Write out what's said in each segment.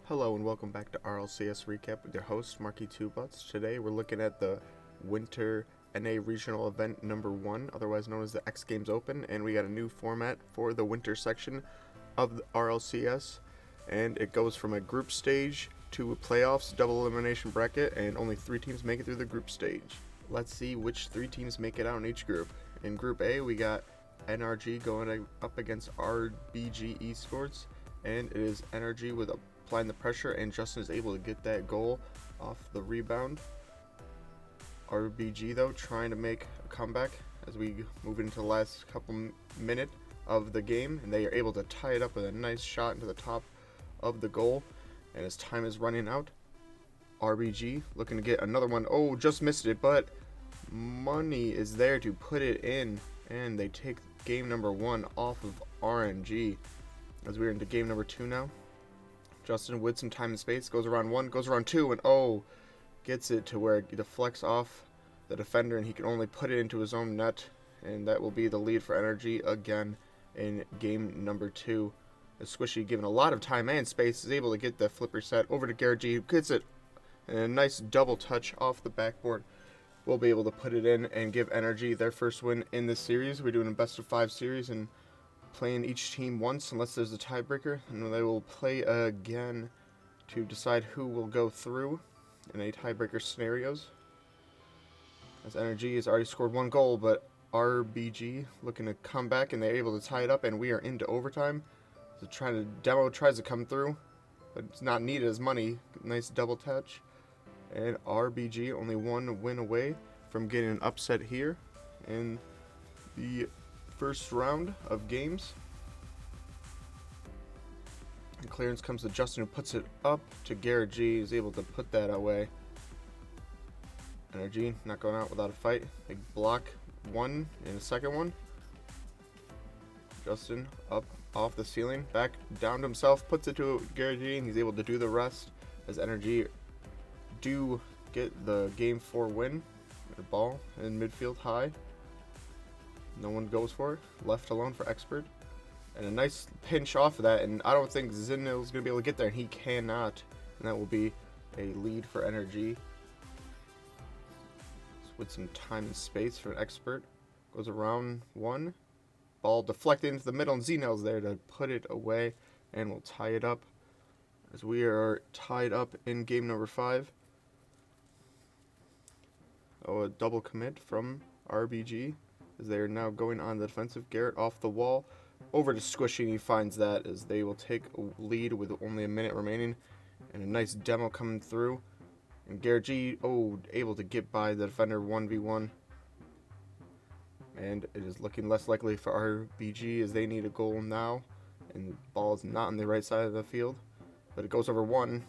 Hello and welcome back to RLCS Recap with your host, Marky Two Butts. Today we're looking at the Winter NA Regional Event number 1, otherwise known as the X Games Open, and we got a new format for the winter section of the RLCS, and it goes from a group stage to a playoffs, double elimination bracket, and only 3 teams make it through the group stage. Let's see which 3 teams make it out in each group. In Group A, we got NRG going up against RBG Esports, and it is NRG with applying the pressure, and Justin is able to get that goal off the rebound. RBG though trying to make a comeback as we move into the last couple minutes of the game, and they are able to tie it up with a nice shot into the top of the goal. And as time is running out, RBG looking to get another one. Oh, just missed it, but Money is there to put it in, and they take game number 1 off of RNG as we're into game number 2 now. Justin with some time and space goes around 1, goes around 2, and gets it to where it deflects off the defender, and he can only put it into his own net, and that will be the lead for Energy again in game number 2. As Squishy, given a lot of time and space, is able to get the flipper set over to Garrett G, who gets it, and a nice double touch off the backboard. We'll be able to put it in and give Energy their first win in this series. We're doing a best of 5 series and playing each team once unless there's a tiebreaker, and they will play again to decide who will go through in a tiebreaker scenarios. As Energy has already scored 1 goal, but RBG looking to come back, and they're able to tie it up, and we are into overtime. So Demo tries to come through, but it's not needed as Money. Nice double touch, and RBG only 1 win away from getting an upset here in the first round of games. And clearance comes to Justin, who puts it up to Garrett G. He's able to put that away. Energy not going out without a fight. Big block 1 and a second one. Justin up off the ceiling, back down to himself, puts it to Garrett G, and he's able to do the rest as Energy do get the game 4 win. The ball in midfield high. No one goes for it. Left alone for Expert. And a nice pinch off of that, and I don't think Zinil's going to be able to get there, and he cannot. And that will be a lead for Energy. With some time and space for an Expert. Goes around 1. Ball deflected into the middle, and Zinil's there to put it away, and we'll tie it up. As we are tied up in game number 5. A double commit from RBG. As they are now going on the defensive. Garrett off the wall, over to Squishy, and he finds that as they will take a lead with only a minute remaining. And a nice demo coming through. And Garrett G, able to get by the defender 1v1. And it is looking less likely for RBG as they need a goal now. And the ball is not on the right side of the field. But it goes over 1.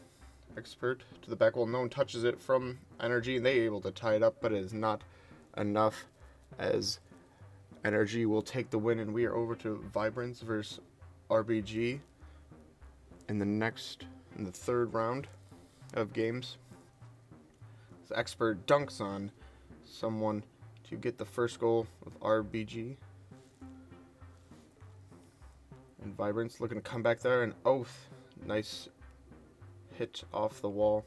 Expert to the back wall. No one touches it from Energy, and they are able to tie it up, but it is not enough as Energy will take the win, and we are over to Vibrance versus RBG in the third round of games. This Expert dunks on someone to get the first goal of RBG. And Vibrance looking to come back there, and nice hit off the wall.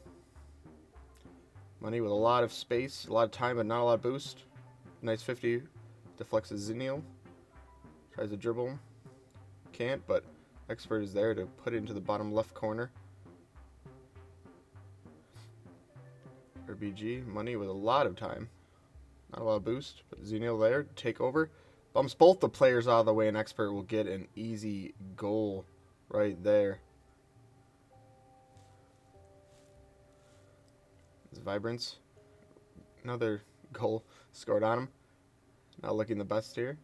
Money with a lot of space, a lot of time, but not a lot of boost. Nice 50. Deflects to Zinil. Tries to dribble. Can't, but Expert is there to put it into the bottom left corner. RBG, Money with a lot of time. Not a lot of boost, but Zinil there to take over. Bumps both the players out of the way, and Expert will get an easy goal right there. This Vibrance. Another goal scored on him. Not looking the best here.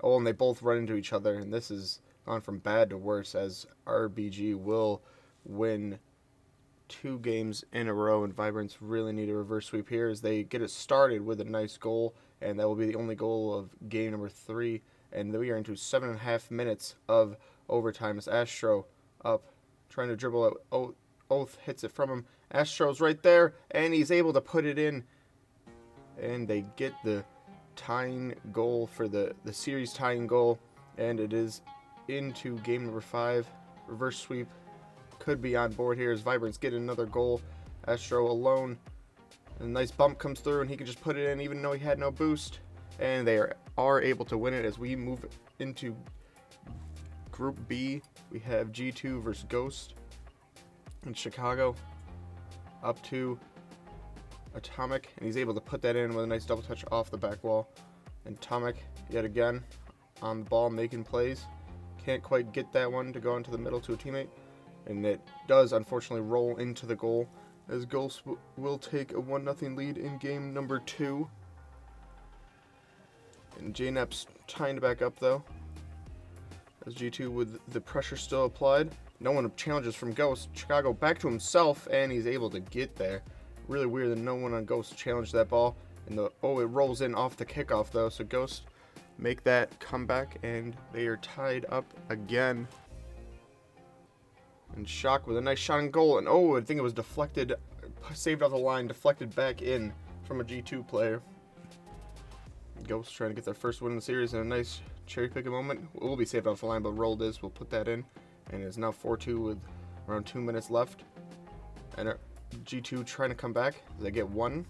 And they both run into each other, and this has gone from bad to worse as RBG will win 2 games in a row, and Vibrance really need a reverse sweep here as they get it started with a nice goal, and that will be the only goal of game number 3, and we are into 7.5 minutes of overtime as Astro up, trying to dribble it. Oath hits it from him. Astro's right there, and he's able to put it in, and they get the tying goal for the series tying goal, and it is into game number 5. Reverse sweep could be on board here as Vibrant's getting another goal. Astro alone. A nice bump comes through, and he can just put it in even though he had no boost. And they are able to win it as we move into Group B. We have G2 versus Ghost in Chicago. Up to Atomic, and he's able to put that in with a nice double touch off the back wall. And Atomic, yet again, on the ball, making plays. Can't quite get that one to go into the middle to a teammate. And it does, unfortunately, roll into the goal, as Ghost will take a 1-0 lead in game number 2. And JNAP's tying it back up, though, as G2 with the pressure still applied. No one challenges from Ghost. Chicago back to himself, and he's able to get there. Really weird that no one on Ghost challenged that ball. And it rolls in off the kickoff, though, so Ghost make that comeback, and they are tied up again. And Shock with a nice shot and goal, and I think it was deflected, saved off the line, deflected back in from a G2 player. Ghost trying to get their first win in the series in a nice cherry picking moment. It will be saved off the line, but rolled is. We'll put that in, and it's now 4-2 with around 2 minutes left. And G2 trying to come back. They get one.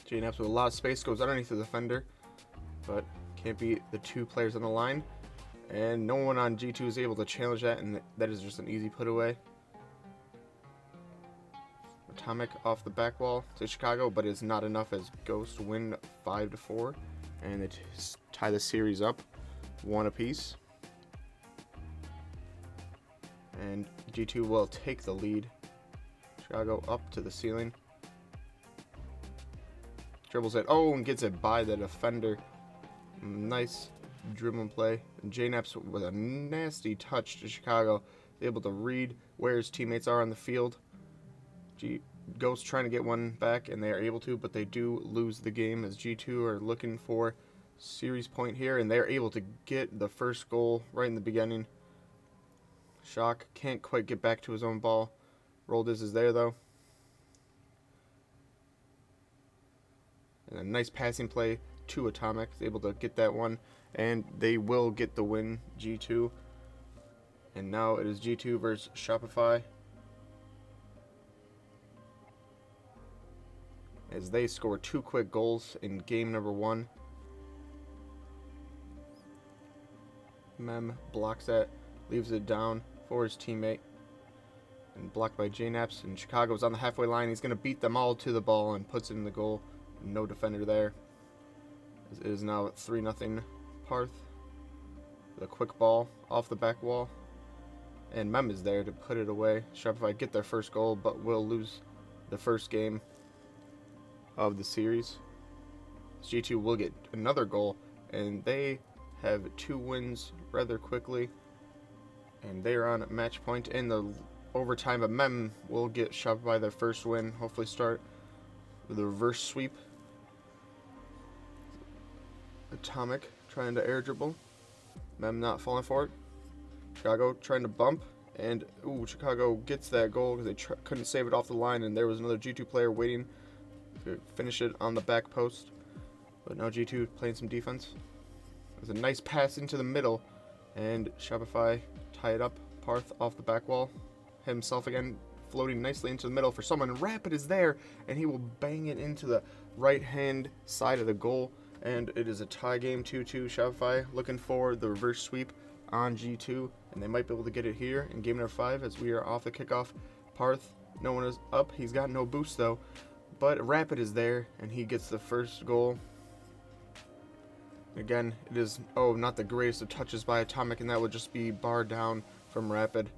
JNAPS with a lot of space goes underneath the defender, but can't beat the 2 players on the line. And no one on G2 is able to challenge that, and that is just an easy put away. Atomic off the back wall to Chicago, but it's not enough as Ghost win 5-4, and they tie the series up 1 apiece. And G2 will take the lead. Chicago up to the ceiling. Dribbles it, and gets it by the defender. Nice dribbling play. And JNAPS with a nasty touch to Chicago, able to read where his teammates are on the field. Ghost trying to get one back, and they are able to, but they do lose the game as G2 are looking for series point here, and they're able to get the first goal right in the beginning. Shock can't quite get back to his own ball. Roldiz is there, though. And a nice passing play to Atomic. He's able to get that one, and they will get the win, G2. And now it is G2 versus Shopify, as they score 2 quick goals in game number 1. Mem blocks that, leaves it down for his teammate, and blocked by JNAPS. And Chicago's on the halfway line. He's going to beat them all to the ball and puts it in the goal. No defender there. It is now 3-0 Parth. With a quick ball off the back wall. And Mem is there to put it away. Shopify get their first goal, but will lose the first game of the series. G2 will get another goal, and they have 2 wins rather quickly, and they are on match point in the overtime. But Mem will get Shopify their first win, hopefully start with a reverse sweep. Atomic trying to air dribble, Mem not falling for it. Chicago trying to bump, and Chicago gets that goal because they couldn't save it off the line, and there was another G2 player waiting to finish it on the back post. But now G2 playing some defense. There's a nice pass into the middle, and Shopify tie it up. Parth off the back wall, himself again floating nicely into the middle for someone. Rapid is there, and he will bang it into the right hand side of the goal, and it is a tie game. 2-2. Shopify looking for the reverse sweep on G2, and they might be able to get it here in game number 5 as we are off the kickoff. Parth, no one is up. He's got no boost though, but Rapid is there, and he gets the first goal. Again, it is not the greatest of touches by Atomic, and that would just be barred down from Rapid.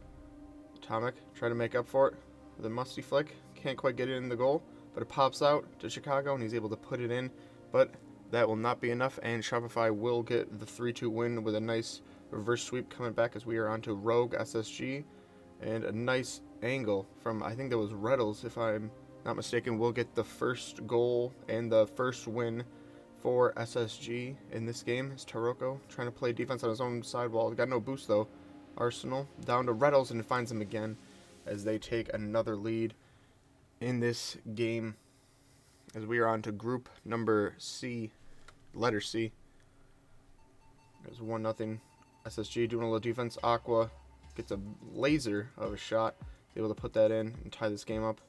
Atomic trying to make up for it with a musty flick. Can't quite get it in the goal, but it pops out to Chicago, and he's able to put it in. But that will not be enough, and Shopify will get the 3-2 win with a nice reverse sweep coming back as we are onto Rogue SSG. And a nice angle from, I think that was Reddles, if I'm not mistaken, will get the first goal and the first win for SSG in this game. Is Taroko trying to play defense on his own sidewall. Got no boost though. Arsenal down to Reddles, and finds him again as they take another lead in this game. As we are on to group number C, letter C. There's 1-0 SSG doing a little defense. Aqua gets a laser of a shot, able to put that in and tie this game up.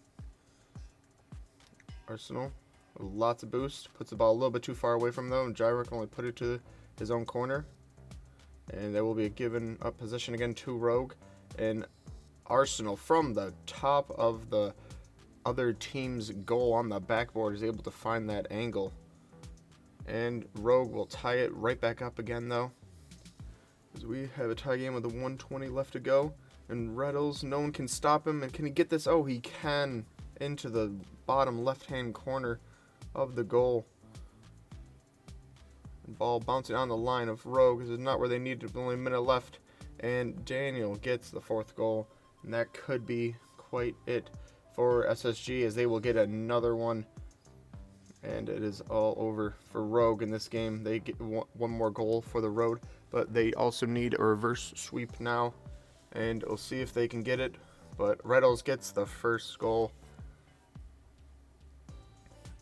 Arsenal, with lots of boost, puts the ball a little bit too far away from them. Gyro can only put it to his own corner. And there will be a given up position again to Rogue. And Arsenal, from the top of the other team's goal on the backboard, is able to find that angle. And Rogue will tie it right back up again, though, as we have a tie game with a 1:20 left to go. And Reddles, no one can stop him. And can he get this? Oh, he can, into the bottom left-hand corner of the goal. And ball bouncing on the line of Rogue. This is not where they need it. Only a minute left. And Daniel gets the 4th goal. And that could be quite it for SSG, as they will get another one. And it is all over for Rogue in this game. They get one more goal for the road, but they also need a reverse sweep now. And we'll see if they can get it. But Reddles gets the first goal.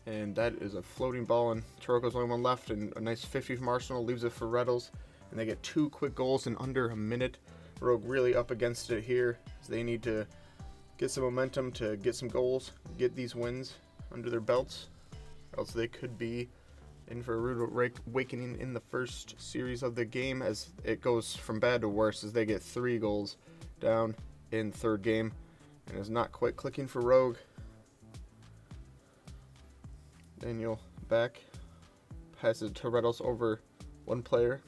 And that is a floating ball, and Toroko's only one left. And a nice 50 from Arsenal leaves it for Reddles. And they get 2 quick goals in under a minute. Rogue really up against it here, as they need to get some momentum to get some goals, get these wins under their belts. Else they could be in for a rude awakening in the first series of the game, as it goes from bad to worse as they get 3 goals down in 3rd game. And it's not quite clicking for Rogue. Daniel back, passes to Reddles over one player,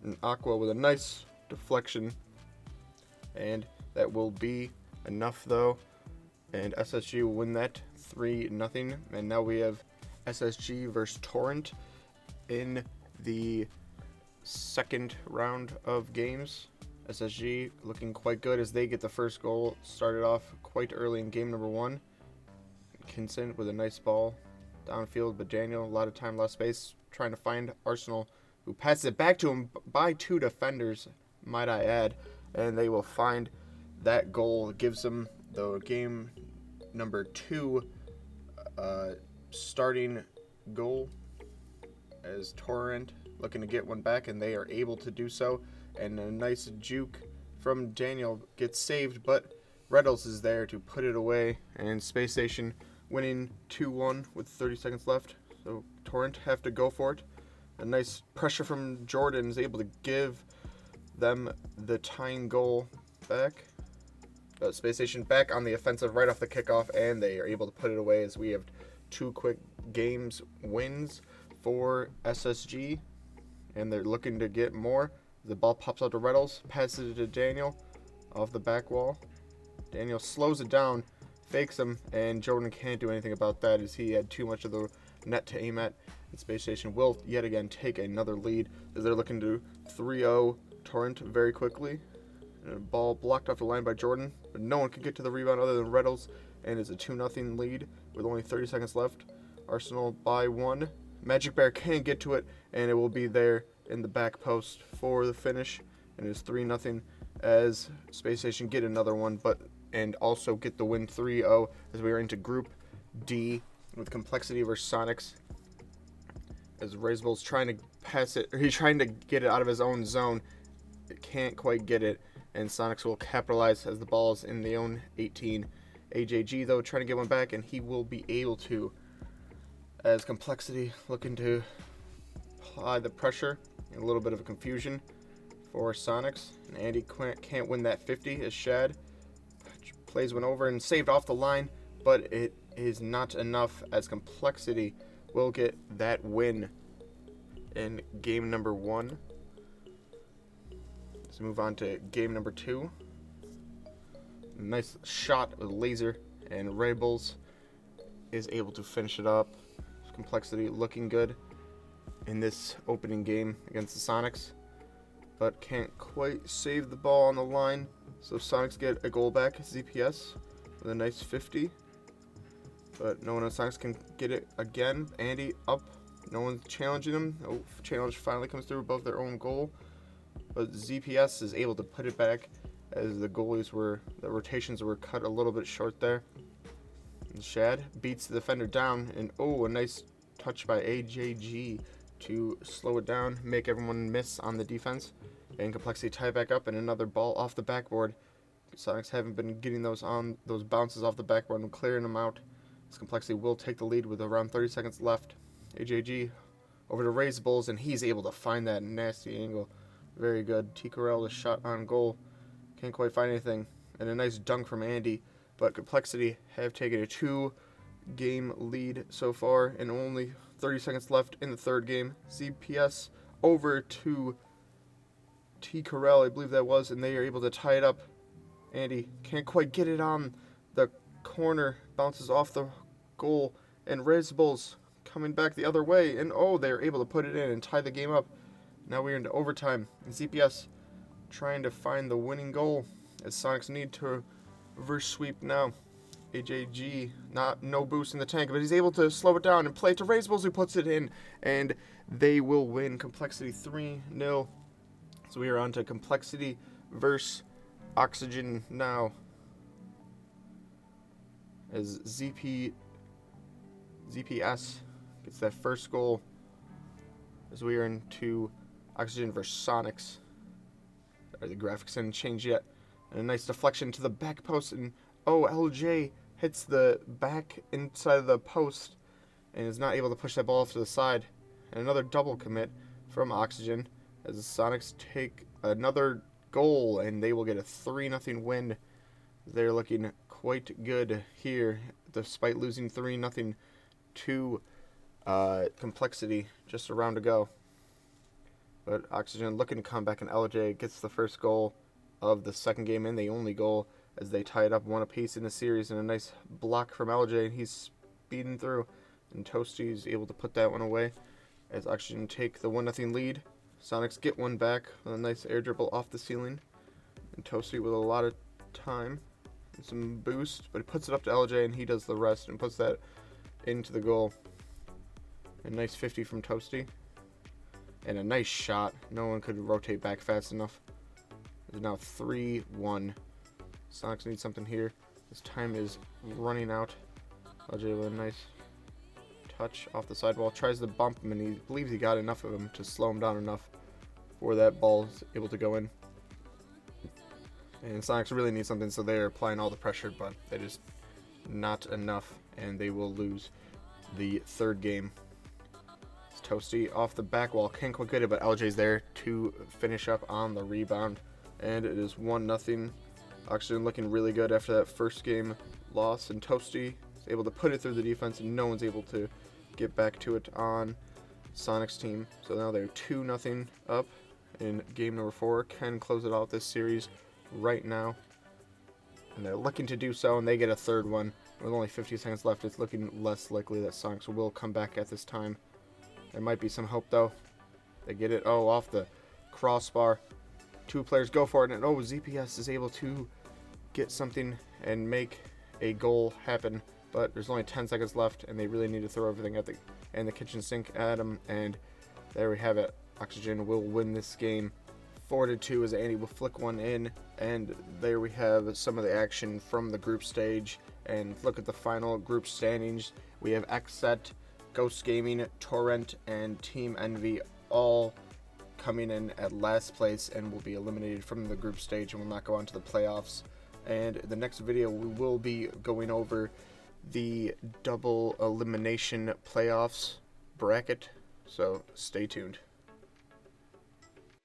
and Aqua with a nice deflection. And that will be enough, though. And SSG will win that 3-0. And now we have SSG versus Torrent in the 2nd round of games. SSG looking quite good as they get the first goal. Started off quite early in game number 1. Kinson with a nice ball downfield, but Daniel, a lot of time, less space, trying to find Arsenal, who passes it back to him by 2 defenders, might I add. And they will find that goal. It gives them the game number 2 starting goal, as Torrent looking to get one back, and they are able to do so. And a nice juke from Daniel gets saved, but Reddles is there to put it away. And Space Station winning 2-1 with 30 seconds left. So Torrent have to go for it. A nice pressure from Jordan is able to give them the tying goal back. Space Station back on the offensive right off the kickoff, and they are able to put it away, as we have 2 quick games wins for SSG, and they're looking to get more. The ball pops out to Reddles, passes it to Daniel off the back wall. Daniel slows it down, fakes him, and Jordan can't do anything about that, as he had too much of the net to aim at. And Space Station will yet again take another lead, as they're looking to 3-0 Torrent very quickly. And a ball blocked off the line by Jordan, but no one can get to the rebound other than Reddles, and it's a 2-0 lead with only 30 seconds left. Arsenal by 1. Magic Bear can't get to it, and it will be there in the back post for the finish. And it's 3-0 as Space Station get another one, and also get the win 3-0, as we are into Group D with Complexity versus Sonics. As Razeball's trying to pass it, or he's trying to get it out of his own zone. It can't quite get it, and Sonics will capitalize as the ball is in the own 18. AJG, though, trying to get one back, and he will be able to, as Complexity looking to apply the pressure. And a little bit of a confusion for Sonics. And Andy can't win that 50 as Shad plays one over and saved off the line, but it is not enough, as Complexity will get that win in game number 1. Let's move on to game number 2. Nice shot with laser, and Rables is able to finish it up. Complexity looking good in this opening game against the Sonics, but can't quite save the ball on the line. So Sonics get a goal back. ZPS with a nice 50, but no one on Sonics can get it again. Andy up, no one's challenging him. No challenge finally comes through above their own goal, but ZPS is able to put it back, as the rotations were cut a little bit short there. And Shad beats the defender down, and a nice touch by AJG to slow it down, make everyone miss on the defense. And Complexity tie back up, and another ball off the backboard. Sonics haven't been getting those bounces off the backboard and clearing them out. This Complexity will take the lead with around 30 seconds left. AJG over to Raise Bulls, and he's able to find that nasty angle. Very good. T. Corral is shot on goal. Can't quite find anything. And a nice dunk from Andy. But Complexity have taken a 2-game lead so far, and only 30 seconds left in the third game. CPS over to T. Corral, I believe that was, and they are able to tie it up. Andy can't quite get it on the corner, bounces off the goal, and Raise Bulls coming back the other way, and they're able to put it in and tie the game up. Now we're into overtime, and CPS trying to find the winning goal as Sonics need to reverse sweep now. AJG, no boost in the tank, but he's able to slow it down and play to Raise Bulls, who puts it in, and they will win Complexity 3-0. So we are on to Complexity versus Oxygen now, as ZPS gets that first goal, as we are into Oxygen versus Sonics. The graphics didn't change yet. And a nice deflection to the back post, and LJ hits the back inside of the post and is not able to push that ball off to the side. And another double commit from Oxygen as the Sonics take another goal, and they will get a 3-0 win. They're looking quite good here, despite losing 3-0 to Complexity just a round to go. But Oxygen looking to come back, and LJ gets the first goal of the second game and the only goal, as they tie it up 1 apiece in the series. And a nice block from LJ, and he's speeding through, and Toasty is able to put that one away as Oxygen take the 1-0 lead. Sonics get one back with a nice air dribble off the ceiling, and Toasty with a lot of time and some boost, but he puts it up to LJ, and he does the rest and puts that into the goal. A nice 50 from Toasty, and a nice shot. No one could rotate back fast enough. It's now 3-1. Sonics need something here. This time is running out. LJ with a nice touch off the sidewall. Tries to bump him, and he believes he got enough of him to slow him down enough for that ball is able to go in. And Sonics really need something, so they're applying all the pressure, but that is not enough, and they will lose the third game. It's Toasty off the back wall. Can't quite get it, but LJ's there to finish up on the rebound. And it is 1-0. Oxygen looking really good after that first game loss, and Toasty is able to put it through the defense, and no one's able to get back to it on Sonics team. So now they're 2-0 up in game number 4. Can close it out this series right now, and they're looking to do so, and they get a third one. With only 50 seconds left, it's looking less likely that Sonics will come back at this time. There might be some hope, though. They get it, off the crossbar. 2 players go for it, and ZPS is able to get something and make a goal happen. But there's only 10 seconds left, and they really need to throw everything at the kitchen sink at them. And there we have it. Oxygen will win this game 4-2 as Andy will flick one in. And there we have some of the action from the group stage. And look at the final group standings. We have XSET, Ghost Gaming, Torrent, and Team Envy all coming in at last place and will be eliminated from the group stage and will not go on to the playoffs. And in the next video, we will be going over the double elimination playoffs bracket, so stay tuned.